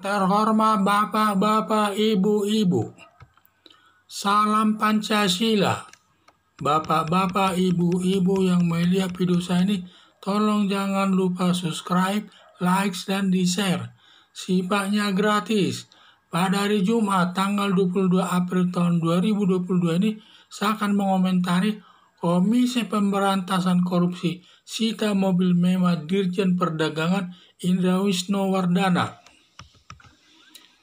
Terhormat Bapak-Bapak, Ibu-Ibu, salam Pancasila. Bapak-bapak, ibu-ibu yang melihat video saya ini, tolong jangan lupa subscribe, like, dan di-share. Sifatnya gratis. Pada hari Jumat tanggal 22 April tahun 2022 ini, saya akan mengomentari Komisi Pemberantasan Korupsi sita mobil mewah Dirjen Perdagangan Indra Wisnuwardana.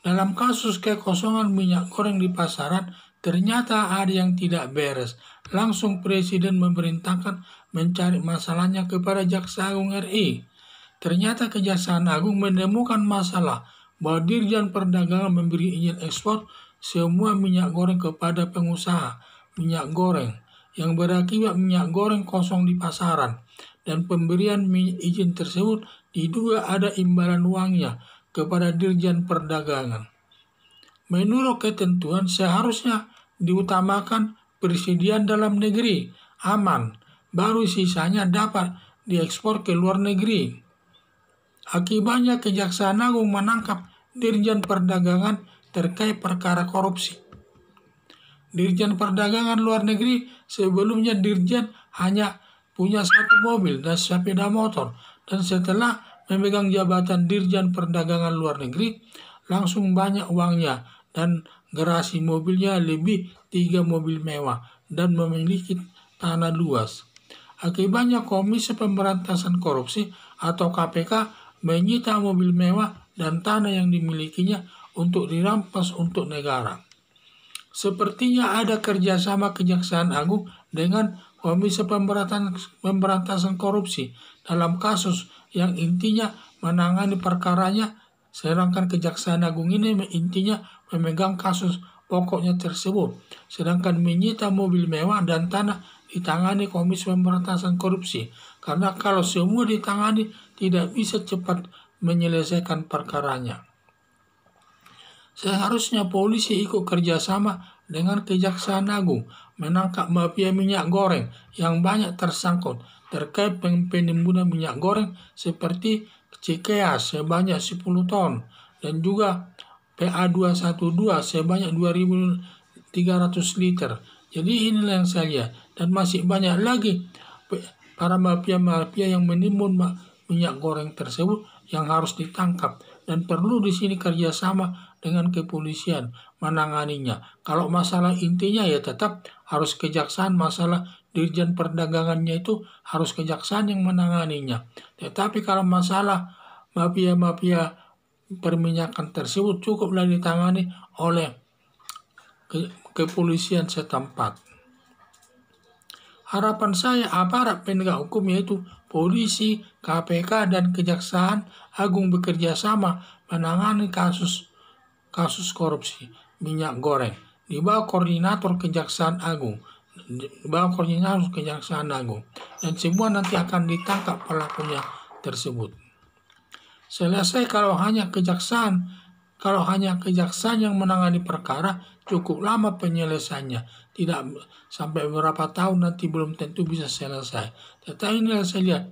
Dalam kasus kekosongan minyak goreng di pasaran, ternyata ada yang tidak beres. Langsung Presiden memerintahkan mencari masalahnya kepada Jaksa Agung RI. Ternyata Kejaksaan Agung menemukan masalah bahwa Dirjen Perdagangan memberi izin ekspor semua minyak goreng kepada pengusaha minyak goreng yang berakibat minyak goreng kosong di pasaran. Dan pemberian izin tersebut diduga ada imbalan uangnya kepada Dirjen Perdagangan. Menurut ketentuan seharusnya diutamakan persediaan dalam negeri aman, baru sisanya dapat diekspor ke luar negeri. Akibatnya Kejaksaan Agung menangkap Dirjen Perdagangan terkait perkara korupsi. Dirjen Perdagangan luar negeri sebelumnya Dirjen hanya punya satu mobil dan sepeda motor, dan setelah memegang jabatan Dirjen Perdagangan luar negeri langsung banyak uangnya dan garasi mobilnya lebih 3 mobil mewah dan memiliki tanah luas. Akibatnya Komisi Pemberantasan Korupsi atau KPK menyita mobil mewah dan tanah yang dimilikinya untuk dirampas untuk negara. Sepertinya ada kerjasama Kejaksaan Agung dengan Komisi Pemberantasan Korupsi dalam kasus yang intinya menangani perkaranya, sedangkan Kejaksaan Agung ini intinya memegang kasus pokoknya tersebut, sedangkan menyita mobil mewah dan tanah ditangani Komisi Pemberantasan Korupsi, karena kalau semua ditangani tidak bisa cepat menyelesaikan perkaranya. Seharusnya polisi ikut kerjasama dengan Kejaksaan Agung menangkap mafia minyak goreng yang banyak tersangkut terkait penimbunan minyak goreng seperti Cikeas sebanyak 10 ton dan juga PA212 sebanyak 2.300 liter. Jadi inilah yang saya lihat, dan masih banyak lagi para mafia-mafia yang menimbun minyak goreng tersebut yang harus ditangkap, dan perlu di sini kerjasama dengan kepolisian menanganinya. Kalau masalah intinya ya tetap harus kejaksaan, masalah Dirjen Perdagangannya itu harus kejaksaan yang menanganinya. Tetapi kalau masalah mafia-mafia perminyakan tersebut cukuplah ditangani oleh kepolisian setempat. Harapan saya aparat penegak hukum yaitu polisi, KPK, dan Kejaksaan Agung bekerja sama menangani kasus korupsi minyak goreng di bawah koordinator Kejaksaan Agung, dan semua nanti akan ditangkap pelakunya tersebut. Selesai kalau hanya kejaksaan yang menangani perkara, cukup lama penyelesaiannya. Tidak sampai beberapa tahun nanti belum tentu bisa selesai. Tetapi inilah saya lihat,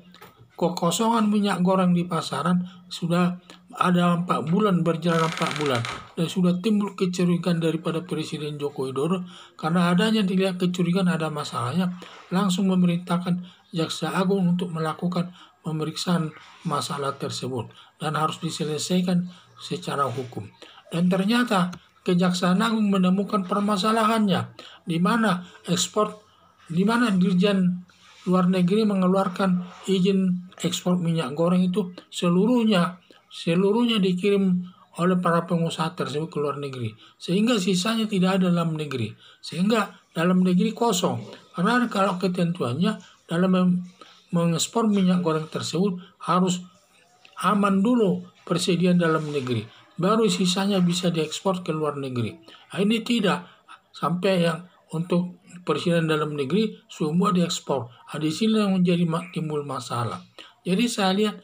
kekosongan minyak goreng di pasaran sudah ada 4 bulan, berjalan 4 bulan. Dan sudah timbul kecurigaan daripada Presiden Joko Widodo, karena adanya dilihat kecurigaan ada masalahnya, langsung memerintahkan Jaksa Agung untuk melakukan pemeriksaan masalah tersebut dan harus diselesaikan secara hukum. Dan ternyata Kejaksaan Agung menemukan permasalahannya di mana Dirjen Luar Negeri mengeluarkan izin ekspor minyak goreng itu seluruhnya dikirim oleh para pengusaha tersebut ke luar negeri, sehingga sisanya tidak ada dalam negeri, sehingga dalam negeri kosong. Karena kalau ketentuannya dalam mengekspor minyak goreng tersebut harus aman dulu persediaan dalam negeri, baru sisanya bisa diekspor ke luar negeri. Nah, ini tidak, sampai yang untuk persediaan dalam negeri semua diekspor. Nah, di sini yang menjadi timbul masalah. Jadi saya lihat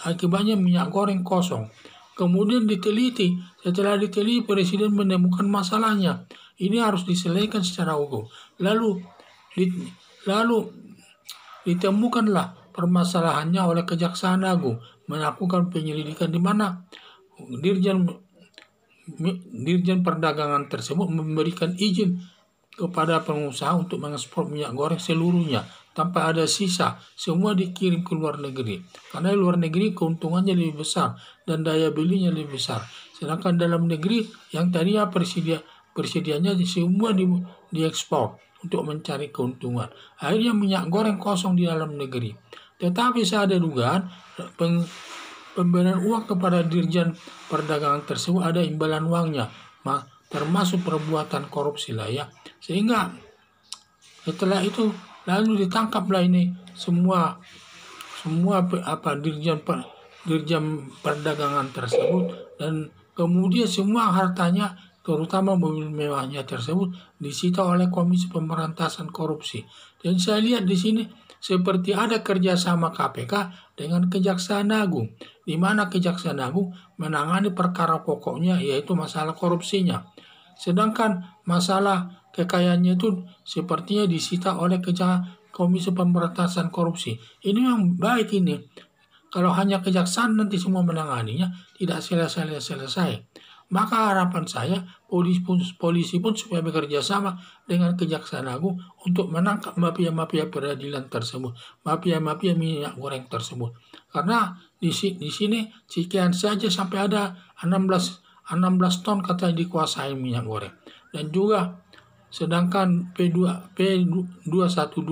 akibatnya minyak goreng kosong. Kemudian setelah diteliti Presiden menemukan masalahnya. Ini harus diselesaikan secara hukum. Lalu ditemukanlah permasalahannya oleh Kejaksaan Agung melakukan penyelidikan di mana Dirjen Perdagangan tersebut memberikan izin kepada pengusaha untuk mengekspor minyak goreng seluruhnya tanpa ada sisa, semua dikirim ke luar negeri. Karena luar negeri keuntungannya lebih besar dan daya belinya lebih besar. Sedangkan dalam negeri yang tadinya persediaannya semua diekspor untuk mencari keuntungan. Akhirnya minyak goreng kosong di dalam negeri. Tetapi saya ada dugaan pemberian uang kepada Dirjen Perdagangan tersebut ada imbalan uangnya, termasuk perbuatan korupsi lah ya. Sehingga setelah itu lalu ditangkaplah ini semua Dirjen Perdagangan tersebut, dan kemudian semua hartanya terutama mobil mewahnya tersebut disita oleh Komisi Pemberantasan Korupsi. Dan saya lihat di sini seperti ada kerjasama KPK dengan Kejaksaan Agung, di mana Kejaksaan Agung menangani perkara pokoknya yaitu masalah korupsinya. Sedangkan masalah kekayaannya itu sepertinya disita oleh Komisi Pemberantasan Korupsi. Ini yang baik ini. Kalau hanya kejaksaan nanti semua menanganinya, tidak selesai. Maka harapan saya polisi pun supaya bekerja sama dengan Kejaksaan Agung untuk menangkap mafia-mafia peradilan tersebut, mafia-mafia minyak goreng tersebut. Karena di sini sekian saja sampai ada 16 ton katanya dikuasai minyak goreng. Dan juga sedangkan PA212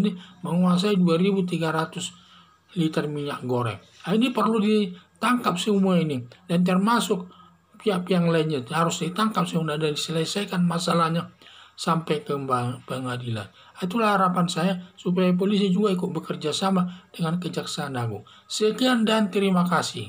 ini menguasai 2.300 liter minyak goreng. Ini perlu ditangkap semua ini, dan termasuk pihak-pihak lainnya harus ditangkap semua dan diselesaikan masalahnya sampai ke pengadilan. Itulah harapan saya supaya polisi juga ikut bekerja sama dengan Kejaksaan Agung. Sekian dan terima kasih.